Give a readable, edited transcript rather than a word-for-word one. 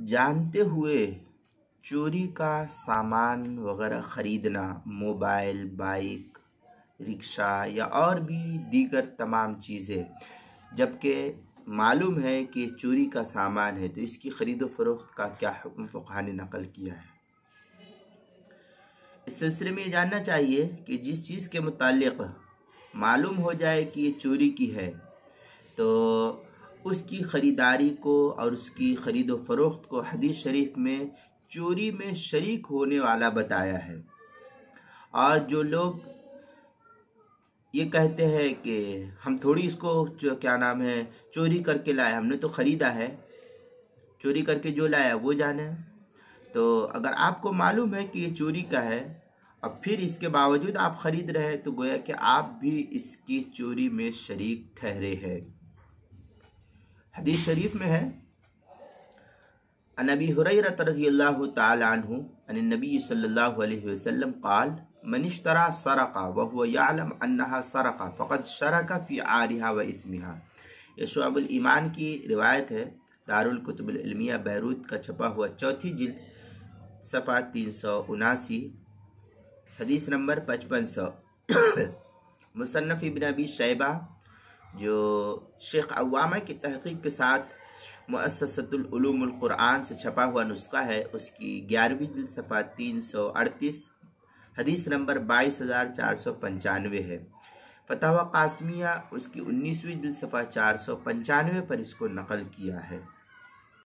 جانتے ہوئے چوری کا سامان وغیرہ خریدنا، موبائل، بائک، رکشہ یا اور بھی دیگر تمام چیزیں، جبکہ معلوم ہے کہ چوری کا سامان ہے تو اس کی خرید و فروخت کا کیا حکم فقہ نے نقل کیا ہے۔ اس سلسلے میں یہ جاننا چاہیے کہ جس چیز کے متعلق معلوم ہو جائے کہ یہ چوری کی ہے تو اس کی خریداری کو اور اس کی خرید و فروخت کو حدیث شریف میں چوری میں شریک ہونے والا بتایا ہے۔ اور جو لوگ یہ کہتے ہیں کہ ہم تھوڑی اس کو چوری کر کے لائے، ہم نے تو خریدا ہے، چوری کر کے جو لایا وہ جانے۔ تو اگر آپ کو معلوم ہے کہ یہ چوری کا ہے اور پھر اس کے باوجود آپ خرید رہے ہیں تو گویا کہ آپ بھی اس کی چوری میں شریک ٹھہرے ہیں۔ حدیث شریف میں ہے، عن ابی ہریرہ رضی اللہ تعالی عنہ عن النبی صلی اللہ علیہ وسلم قال من اشترى سرقہ وهو يعلم انها سرقہ فقد شرک فی عارها و اثمها۔ یہ شعب الایمان کی روایت ہے، دارالکتب العلمیہ بیروت کا چھپا ہوا چوتھی جلد، صفحہ 379، حدیث نمبر 5500۔ مصنف ابن ابی شیبہ جو شیخ عوامہ کی تحقیق کے ساتھ مؤسسۃ العلوم القرآن سے چھپا ہوا نسخہ ہے، اس کی 11ویں جلد صفحہ 338، حدیث نمبر 22495 ہے۔ فتاوی قاسمیہ اس کی 19ویں جلد صفحہ 495 پر اس کو نقل کیا ہے۔